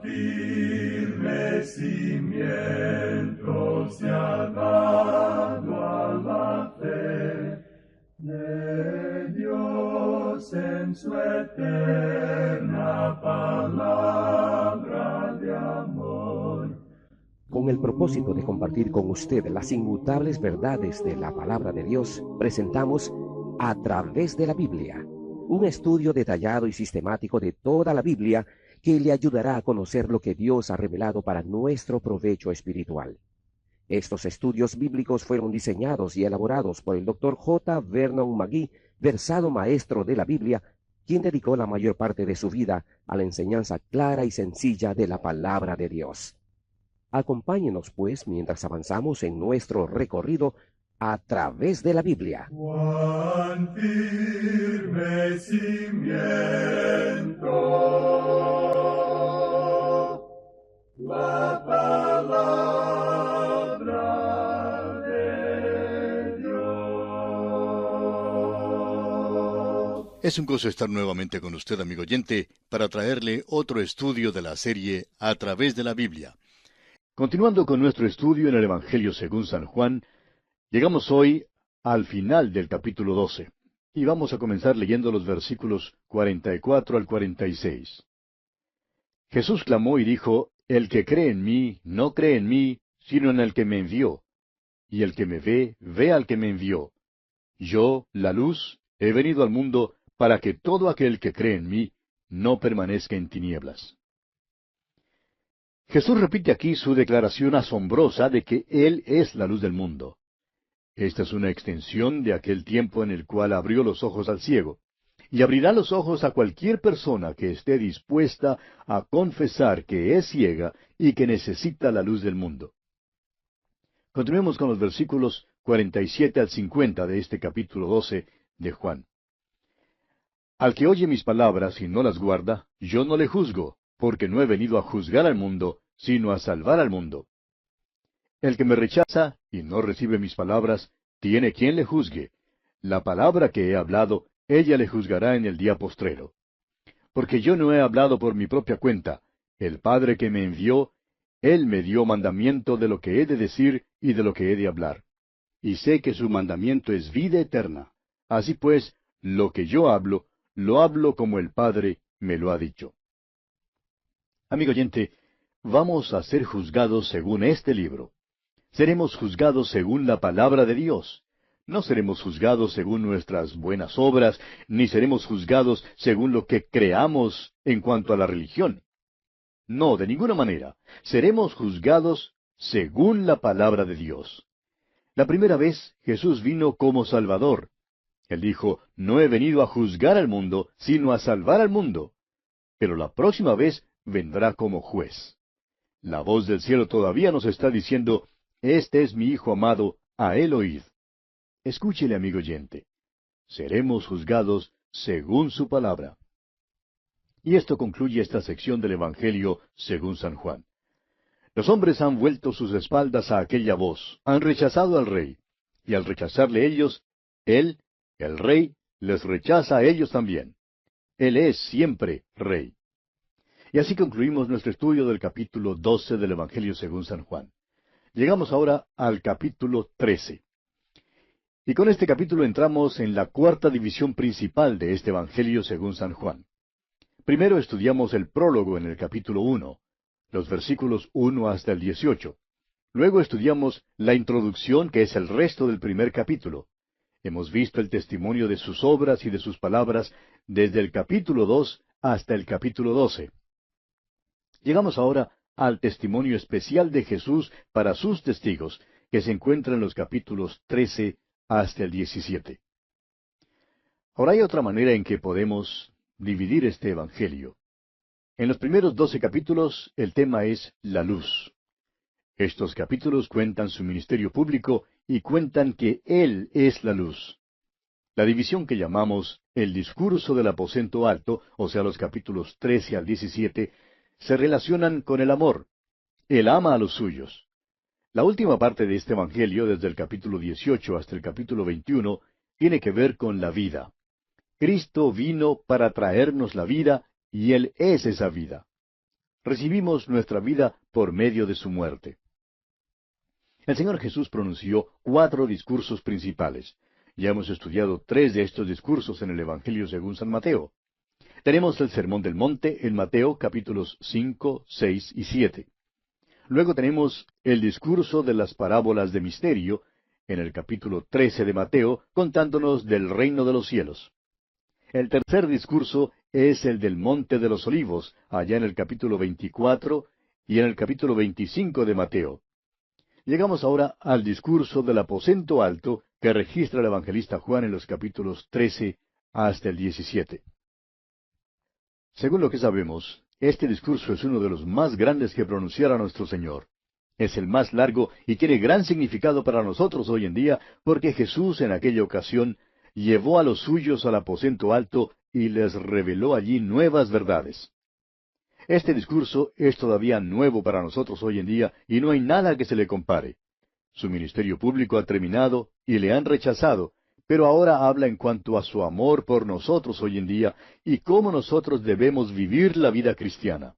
firme cimiento se ha dado a la fe de Dios en su eterna palabra de amor. Con el propósito de compartir con usted las inmutables verdades de la palabra de Dios, presentamos A través de la Biblia, un estudio detallado y sistemático de toda la Biblia que le ayudará a conocer lo que Dios ha revelado para nuestro provecho espiritual. Estos estudios bíblicos fueron diseñados y elaborados por el Dr. J. Vernon McGee, versado maestro de la Biblia, quien dedicó la mayor parte de su vida a la enseñanza clara y sencilla de la palabra de Dios. Acompáñenos, pues, mientras avanzamos en nuestro recorrido a través de la Biblia. Cuán firme cimiento la palabra de Dios. Es un gozo estar nuevamente con usted, amigo oyente, para traerle otro estudio de la serie A través de la Biblia. Continuando con nuestro estudio en el Evangelio según San Juan, llegamos hoy al final del capítulo 12, y vamos a comenzar leyendo los versículos 44 al 46. Jesús clamó y dijo, El que cree en mí, no cree en mí, sino en el que me envió. Y el que me ve, ve al que me envió. Yo, la luz, he venido al mundo para que todo aquel que cree en mí no permanezca en tinieblas. Jesús repite aquí su declaración asombrosa de que Él es la luz del mundo. Esta es una extensión de aquel tiempo en el cual abrió los ojos al ciego, y abrirá los ojos a cualquier persona que esté dispuesta a confesar que es ciega y que necesita la luz del mundo. Continuemos con los versículos 47 al 50 de este capítulo 12 de Juan. Al que oye mis palabras y no las guarda, yo no le juzgo, porque no he venido a juzgar al mundo, sino a salvar al mundo. El que me rechaza y no recibe mis palabras, tiene quien le juzgue. La palabra que he hablado, ella le juzgará en el día postrero. Porque yo no he hablado por mi propia cuenta. El Padre que me envió, Él me dio mandamiento de lo que he de decir y de lo que he de hablar. Y sé que su mandamiento es vida eterna. Así pues, lo que yo hablo, lo hablo como el Padre me lo ha dicho. Amigo oyente, vamos a ser juzgados según este libro. Seremos juzgados según la palabra de Dios. No seremos juzgados según nuestras buenas obras, ni seremos juzgados según lo que creamos en cuanto a la religión. No, de ninguna manera. Seremos juzgados según la palabra de Dios. La primera vez Jesús vino como Salvador. Él dijo, no he venido a juzgar al mundo, sino a salvar al mundo. Pero la próxima vez vendrá como juez. La voz del cielo todavía nos está diciendo, este es mi Hijo amado, a él oíd. Escúchele, amigo oyente. Seremos juzgados según su palabra. Y esto concluye esta sección del Evangelio según San Juan. Los hombres han vuelto sus espaldas a aquella voz, han rechazado al Rey, y al rechazarle ellos, Él, el Rey, les rechaza a ellos también. Él es siempre Rey. Y así concluimos nuestro estudio del capítulo 12 del Evangelio según San Juan. Llegamos ahora al capítulo 13. Y con este capítulo entramos en la cuarta división principal de este Evangelio según San Juan. Primero estudiamos el prólogo en el capítulo 1, los versículos 1 hasta el 18. Luego estudiamos la introducción, que es el resto del primer capítulo. Hemos visto el testimonio de sus obras y de sus palabras desde el capítulo 2 hasta el capítulo 12. Llegamos ahora al testimonio especial de Jesús para sus testigos, que se encuentra en los capítulos 13 hasta el 17. Ahora hay otra manera en que podemos dividir este Evangelio. En los primeros 12 capítulos el tema es la luz. Estos capítulos cuentan su ministerio público y cuentan que Él es la luz. La división que llamamos el discurso del aposento alto, o sea, los capítulos 13 al 17, se relacionan con el amor. Él ama a los suyos. La última parte de este Evangelio, desde el capítulo 18 hasta el capítulo 21, tiene que ver con la vida. Cristo vino para traernos la vida, y Él es esa vida. Recibimos nuestra vida por medio de su muerte. El Señor Jesús pronunció 4 discursos principales. Ya hemos estudiado 3 de estos discursos en el Evangelio según San Mateo. Tenemos el Sermón del Monte en Mateo capítulos 5, 6 y 7. Luego tenemos el discurso de las parábolas de misterio en el capítulo 13 de Mateo, contándonos del reino de los cielos. El tercer discurso es el del Monte de los Olivos, allá en el capítulo 24 y en el capítulo 25 de Mateo. Llegamos ahora al discurso del aposento alto que registra el evangelista Juan en los capítulos 13 hasta el 17. Según lo que sabemos, este discurso es uno de los más grandes que pronunciara nuestro Señor. Es el más largo y tiene gran significado para nosotros hoy en día, porque Jesús en aquella ocasión llevó a los suyos al aposento alto y les reveló allí nuevas verdades. Este discurso es todavía nuevo para nosotros hoy en día y no hay nada que se le compare. Su ministerio público ha terminado y le han rechazado, pero ahora habla en cuanto a su amor por nosotros hoy en día y cómo nosotros debemos vivir la vida cristiana.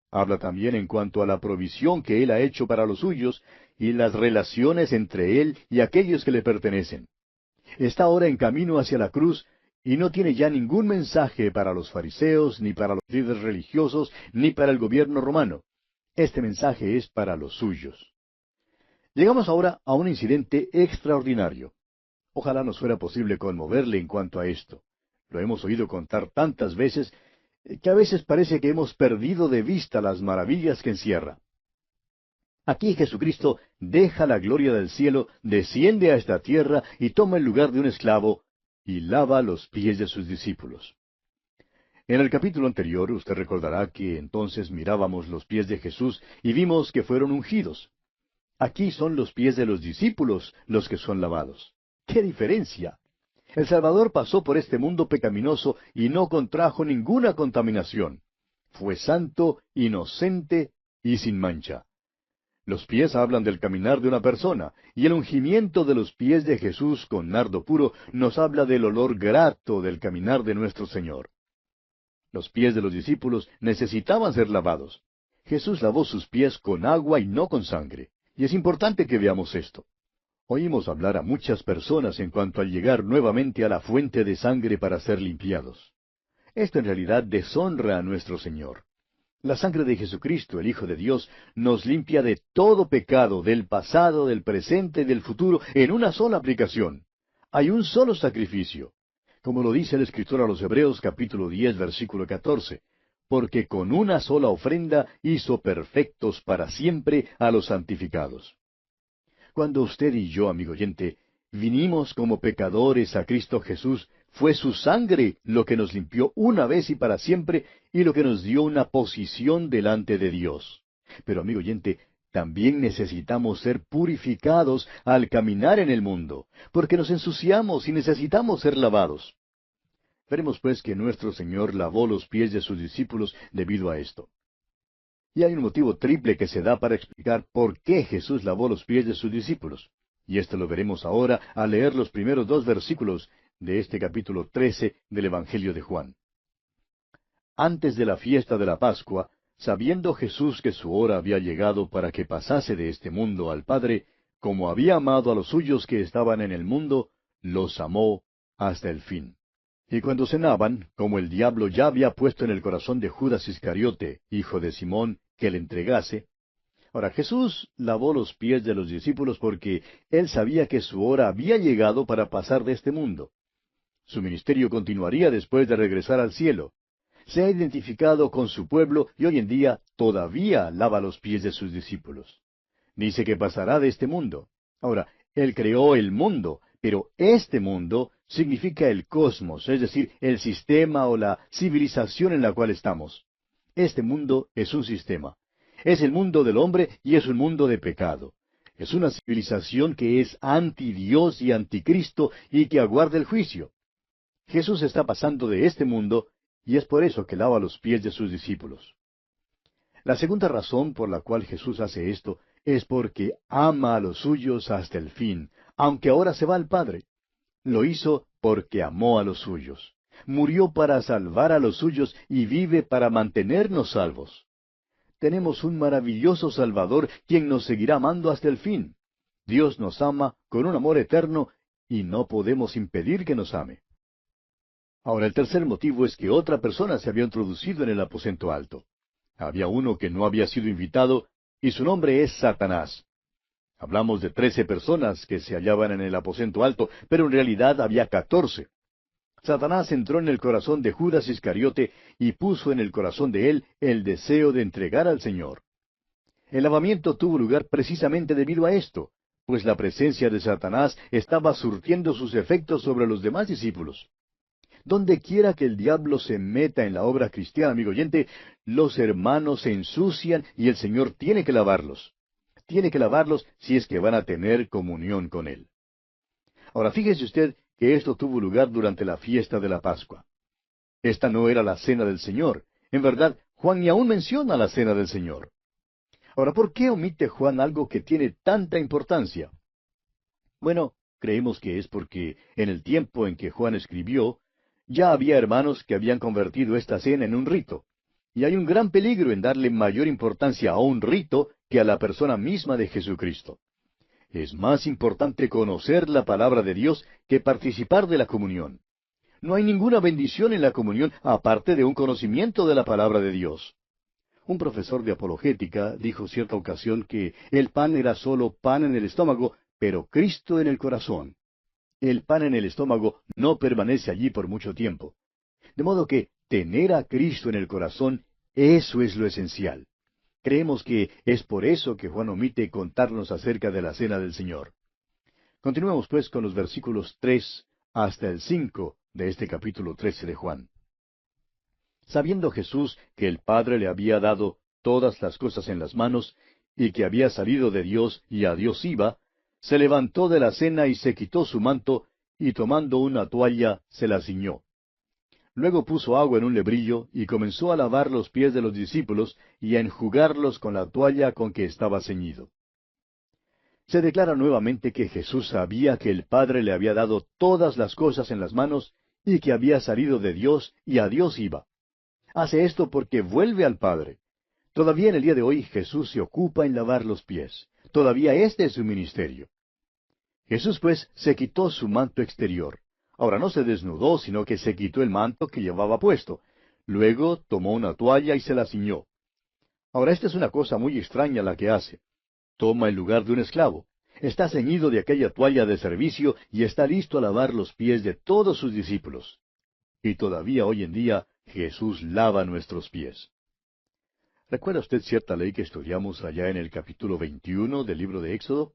Habla también en cuanto a la provisión que Él ha hecho para los suyos y las relaciones entre Él y aquellos que le pertenecen. Está ahora en camino hacia la cruz y no tiene ya ningún mensaje para los fariseos, ni para los líderes religiosos, ni para el gobierno romano. Este mensaje es para los suyos. Llegamos ahora a un incidente extraordinario. Ojalá nos fuera posible conmoverle en cuanto a esto. Lo hemos oído contar tantas veces que a veces parece que hemos perdido de vista las maravillas que encierra. Aquí Jesucristo deja la gloria del cielo, desciende a esta tierra y toma el lugar de un esclavo y lava los pies de sus discípulos. En el capítulo anterior usted recordará que entonces mirábamos los pies de Jesús y vimos que fueron ungidos. Aquí son los pies de los discípulos los que son lavados. ¡Qué diferencia! El Salvador pasó por este mundo pecaminoso y no contrajo ninguna contaminación. Fue santo, inocente y sin mancha. Los pies hablan del caminar de una persona, y el ungimiento de los pies de Jesús con nardo puro nos habla del olor grato del caminar de nuestro Señor. Los pies de los discípulos necesitaban ser lavados. Jesús lavó sus pies con agua y no con sangre, y es importante que veamos esto. Oímos hablar a muchas personas en cuanto al llegar nuevamente a la fuente de sangre para ser limpiados. Esto en realidad deshonra a nuestro Señor. La sangre de Jesucristo, el Hijo de Dios, nos limpia de todo pecado, del pasado, del presente y del futuro, en una sola aplicación. Hay un solo sacrificio. Como lo dice el escritor a los Hebreos capítulo 10, versículo 14, porque con una sola ofrenda hizo perfectos para siempre a los santificados. Cuando usted y yo, amigo oyente, vinimos como pecadores a Cristo Jesús, fue su sangre lo que nos limpió una vez y para siempre y lo que nos dio una posición delante de Dios. Pero, amigo oyente, también necesitamos ser purificados al caminar en el mundo, porque nos ensuciamos y necesitamos ser lavados. Veremos pues que nuestro Señor lavó los pies de sus discípulos debido a esto. Y hay un motivo triple que se da para explicar por qué Jesús lavó los pies de sus discípulos. Y esto lo veremos ahora al leer los primeros 2 versículos de este capítulo 13 del Evangelio de Juan. Antes de la fiesta de la Pascua, sabiendo Jesús que su hora había llegado para que pasase de este mundo al Padre, como había amado a los suyos que estaban en el mundo, los amó hasta el fin. Y cuando cenaban, como el diablo ya había puesto en el corazón de Judas Iscariote, hijo de Simón, que le entregase, ahora Jesús lavó los pies de los discípulos porque él sabía que su hora había llegado para pasar de este mundo. Su ministerio continuaría después de regresar al cielo. Se ha identificado con su pueblo y hoy en día todavía lava los pies de sus discípulos. Dice que pasará de este mundo. Ahora, Él creó el mundo, pero este mundo significa el cosmos, es decir, el sistema o la civilización en la cual estamos. Este mundo es un sistema. Es el mundo del hombre y es un mundo de pecado. Es una civilización que es anti Dios y anticristo y que aguarda el juicio. Jesús está pasando de este mundo y es por eso que lava los pies de sus discípulos. La segunda razón por la cual Jesús hace esto es porque ama a los suyos hasta el fin, aunque ahora se va al Padre. Lo hizo porque amó a los suyos. Murió para salvar a los suyos y vive para mantenernos salvos. tenemos un maravilloso Salvador quien nos seguirá amando hasta el fin. Dios nos ama con un amor eterno y no podemos impedir que nos ame. Ahora, el tercer motivo es que otra persona se había introducido en el aposento alto. Había uno que no había sido invitado, y su nombre es Satanás. Hablamos de 13 personas que se hallaban en el aposento alto, pero en realidad había 14. Satanás entró en el corazón de Judas Iscariote y puso en el corazón de él el deseo de entregar al Señor. El lavamiento tuvo lugar precisamente debido a esto, pues la presencia de Satanás estaba surtiendo sus efectos sobre los demás discípulos. Donde quiera que el diablo se meta en la obra cristiana, amigo oyente, los hermanos se ensucian y el Señor tiene que lavarlos. Tiene que lavarlos si es que van a tener comunión con Él. Ahora, fíjese usted que esto tuvo lugar durante la fiesta de la Pascua. Esta no era la cena del Señor. En verdad, Juan ni aún menciona la cena del Señor. Ahora, ¿por qué omite Juan algo que tiene tanta importancia? Bueno, creemos que es porque en el tiempo en que Juan escribió, ya había hermanos que habían convertido esta cena en un rito. Y hay un gran peligro en darle mayor importancia a un rito que a la persona misma de Jesucristo. Es más importante conocer la palabra de Dios que participar de la comunión. No hay ninguna bendición en la comunión aparte de un conocimiento de la palabra de Dios. Un profesor de apologética dijo cierta ocasión que el pan era solo pan en el estómago, pero Cristo en el corazón. El pan en el estómago no permanece allí por mucho tiempo. De modo que tener a Cristo en el corazón, eso es lo esencial. Creemos que es por eso que Juan omite contarnos acerca de la cena del Señor. Continuemos pues con los versículos 3 hasta el 5 de este capítulo 13 de Juan. Sabiendo Jesús que el Padre le había dado todas las cosas en las manos, y que había salido de Dios y a Dios iba, se levantó de la cena y se quitó su manto, y tomando una toalla se la ciñó. Luego puso agua en un lebrillo, y comenzó a lavar los pies de los discípulos, y a enjugarlos con la toalla con que estaba ceñido. Se declara nuevamente que Jesús sabía que el Padre le había dado todas las cosas en las manos, y que había salido de Dios y a Dios iba. Hace esto porque vuelve al Padre. Todavía en el día de hoy Jesús se ocupa en lavar los pies. Todavía este es su ministerio. Jesús pues se quitó su manto exterior. Ahora no se desnudó, sino que se quitó el manto que llevaba puesto. Luego tomó una toalla y se la ciñó. Ahora esta es una cosa muy extraña la que hace. Toma el lugar de un esclavo. Está ceñido de aquella toalla de servicio y está listo a lavar los pies de todos sus discípulos. Y todavía hoy en día Jesús lava nuestros pies. ¿Recuerda usted cierta ley que estudiamos allá en el capítulo 21 del libro de Éxodo?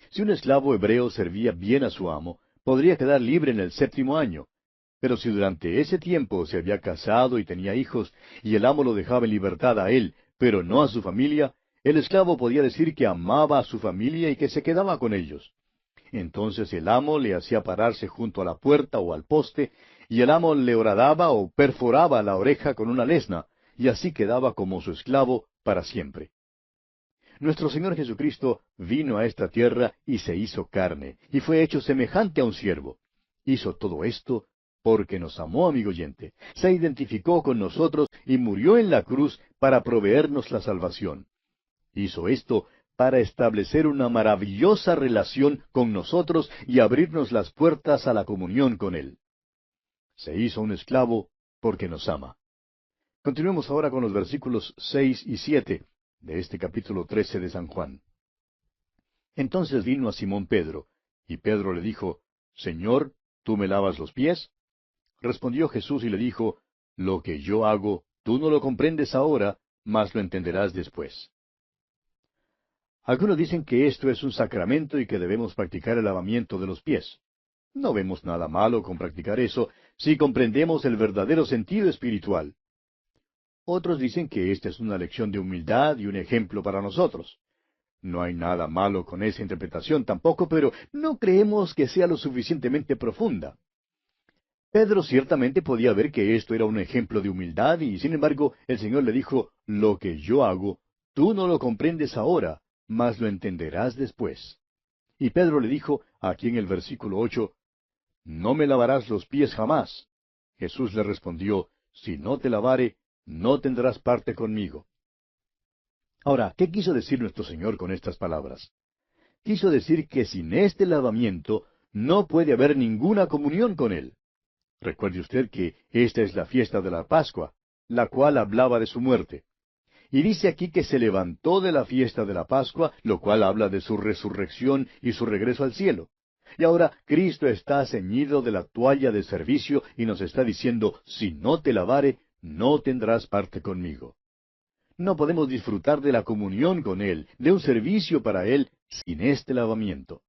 Si un esclavo hebreo servía bien a su amo, podría quedar libre en el 7º año. Pero si durante ese tiempo se había casado y tenía hijos, y el amo lo dejaba en libertad a él, pero no a su familia, el esclavo podía decir que amaba a su familia y que se quedaba con ellos. Entonces el amo le hacía pararse junto a la puerta o al poste, y el amo le horadaba o perforaba la oreja con una lesna, y así quedaba como su esclavo para siempre. Nuestro Señor Jesucristo vino a esta tierra y se hizo carne, y fue hecho semejante a un siervo. Hizo todo esto porque nos amó, amigo oyente. Se identificó con nosotros y murió en la cruz para proveernos la salvación. Hizo esto para establecer una maravillosa relación con nosotros y abrirnos las puertas a la comunión con Él. Se hizo un esclavo porque nos ama. Continuemos ahora con los versículos 6 y 7 de este capítulo 13 de San Juan. Entonces vino a Simón Pedro, y Pedro le dijo, Señor, ¿tú me lavas los pies? Respondió Jesús y le dijo, Lo que yo hago, tú no lo comprendes ahora, mas lo entenderás después. Algunos dicen que esto es un sacramento y que debemos practicar el lavamiento de los pies. No vemos nada malo con practicar eso si comprendemos el verdadero sentido espiritual. Otros dicen que esta es una lección de humildad y un ejemplo para nosotros. No hay nada malo con esa interpretación tampoco, pero no creemos que sea lo suficientemente profunda. Pedro ciertamente podía ver que esto era un ejemplo de humildad y, sin embargo, el Señor le dijo, Lo que yo hago, tú no lo comprendes ahora, mas lo entenderás después. Y Pedro le dijo, aquí en el versículo 8, No me lavarás los pies jamás. Jesús le respondió, Si no te lavare, no tendrás parte conmigo. Ahora, ¿qué quiso decir nuestro Señor con estas palabras? Quiso decir que sin este lavamiento no puede haber ninguna comunión con Él. Recuerde usted que esta es la fiesta de la Pascua, la cual hablaba de su muerte. Y dice aquí que se levantó de la fiesta de la Pascua, lo cual habla de su resurrección y su regreso al cielo. Y ahora Cristo está ceñido de la toalla de servicio y nos está diciendo, si no te lavare, no tendrás parte conmigo. No podemos disfrutar de la comunión con Él, de un servicio para Él, sin este lavamiento.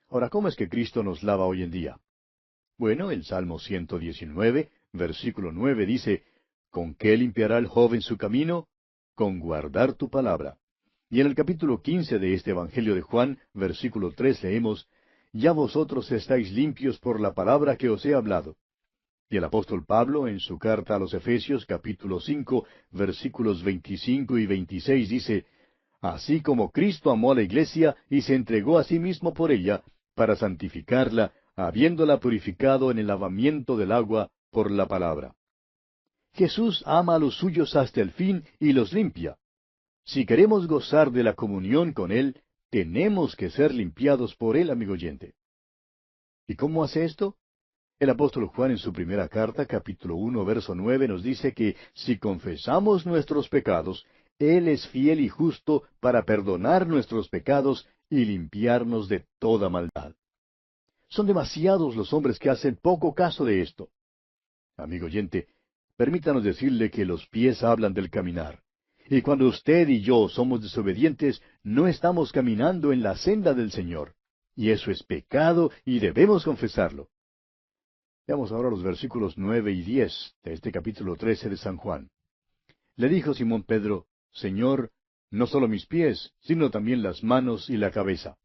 Ahora, ¿cómo es que Cristo nos lava hoy en día? Bueno, el Salmo 119, versículo 9 dice, ¿con qué limpiará el joven su camino? Con guardar tu palabra. Y en el capítulo 15 de este Evangelio de Juan, versículo 3 leemos, ya vosotros estáis limpios por la palabra que os he hablado. Y el apóstol Pablo, en su carta a los Efesios, capítulo 5, versículos 25 y 26, dice, así como Cristo amó a la iglesia y se entregó a sí mismo por ella, para santificarla, habiéndola purificado en el lavamiento del agua por la palabra. Jesús ama a los suyos hasta el fin y los limpia. Si queremos gozar de la comunión con Él, tenemos que ser limpiados por Él, amigo oyente. ¿Y cómo hace esto? El apóstol Juan en su primera carta, capítulo 1, verso 9, nos dice que si confesamos nuestros pecados, Él es fiel y justo para perdonar nuestros pecados y limpiarnos de toda maldad. Son demasiados los hombres que hacen poco caso de esto. Amigo oyente, permítanos decirle que los pies hablan del caminar. Y cuando usted y yo somos desobedientes, no estamos caminando en la senda del Señor. Y eso es pecado y debemos confesarlo. Veamos ahora los versículos 9 y 10 de este capítulo 13 de San Juan. Le dijo Simón Pedro, Señor, no solo mis pies, sino también las manos y la cabeza.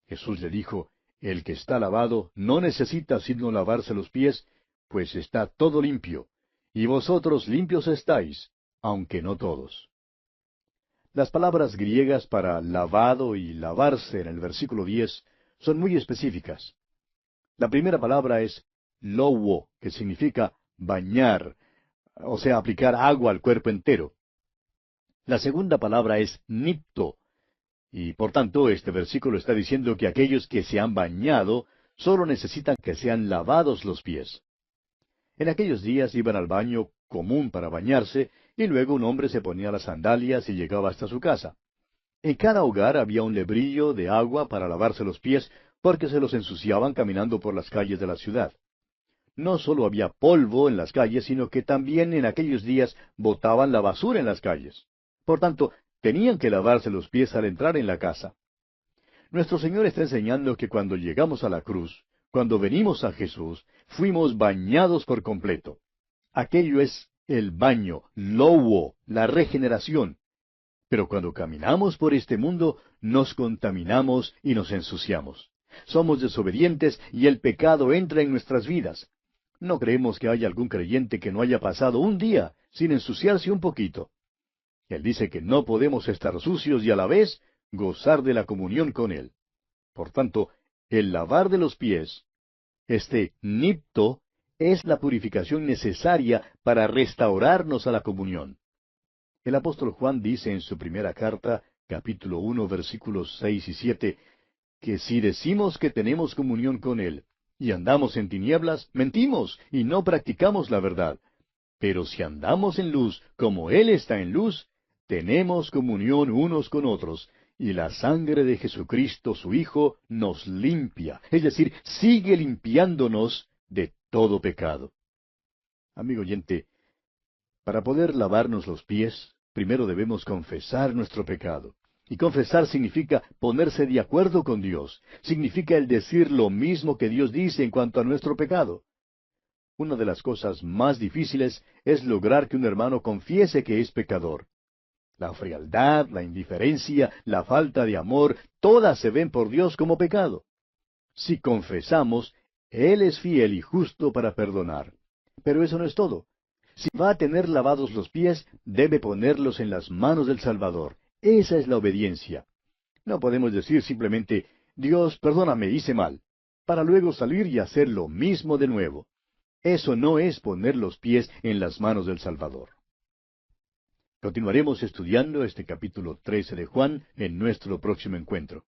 Jesús le dijo, el que está lavado no necesita sino lavarse los pies, pues está todo limpio, y vosotros limpios estáis, aunque no todos. Las palabras griegas para lavado y lavarse en el versículo 10 son muy específicas. La primera palabra es lowo, que significa bañar, o sea, aplicar agua al cuerpo entero. La segunda palabra es nipto, y por tanto este versículo está diciendo que aquellos que se han bañado solo necesitan que sean lavados los pies. En aquellos días iban al baño común para bañarse, y luego un hombre se ponía las sandalias y llegaba hasta su casa. En cada hogar había un lebrillo de agua para lavarse los pies, porque se los ensuciaban caminando por las calles de la ciudad. No solo había polvo en las calles, sino que también en aquellos días botaban la basura en las calles. Por tanto, tenían que lavarse los pies al entrar en la casa. Nuestro Señor está enseñando que cuando llegamos a la cruz, cuando venimos a Jesús, fuimos bañados por completo. Aquello es el baño, lowo, la regeneración. Pero cuando caminamos por este mundo, nos contaminamos y nos ensuciamos. Somos desobedientes y el pecado entra en nuestras vidas. No creemos que haya algún creyente que no haya pasado un día sin ensuciarse un poquito. Él dice que no podemos estar sucios y a la vez gozar de la comunión con Él. Por tanto, el lavar de los pies, este nipto, es la purificación necesaria para restaurarnos a la comunión. El apóstol Juan dice en su primera carta, capítulo 1, versículos 6 y 7, que si decimos que tenemos comunión con Él y andamos en tinieblas, mentimos y no practicamos la verdad. Pero si andamos en luz, como Él está en luz, tenemos comunión unos con otros, y la sangre de Jesucristo, su Hijo, nos limpia, es decir, sigue limpiándonos de todo pecado. Amigo oyente, para poder lavarnos los pies, primero debemos confesar nuestro pecado. Y confesar significa ponerse de acuerdo con Dios. Significa el decir lo mismo que Dios dice en cuanto a nuestro pecado. Una de las cosas más difíciles es lograr que un hermano confiese que es pecador. La frialdad, la indiferencia, la falta de amor, todas se ven por Dios como pecado. Si confesamos, Él es fiel y justo para perdonar. Pero eso no es todo. Si va a tener lavados los pies, debe ponerlos en las manos del Salvador. Esa es la obediencia. No podemos decir simplemente, Dios, perdóname, hice mal, para luego salir y hacer lo mismo de nuevo. Eso no es poner los pies en las manos del Salvador. Continuaremos estudiando este capítulo 13 de Juan en nuestro próximo encuentro.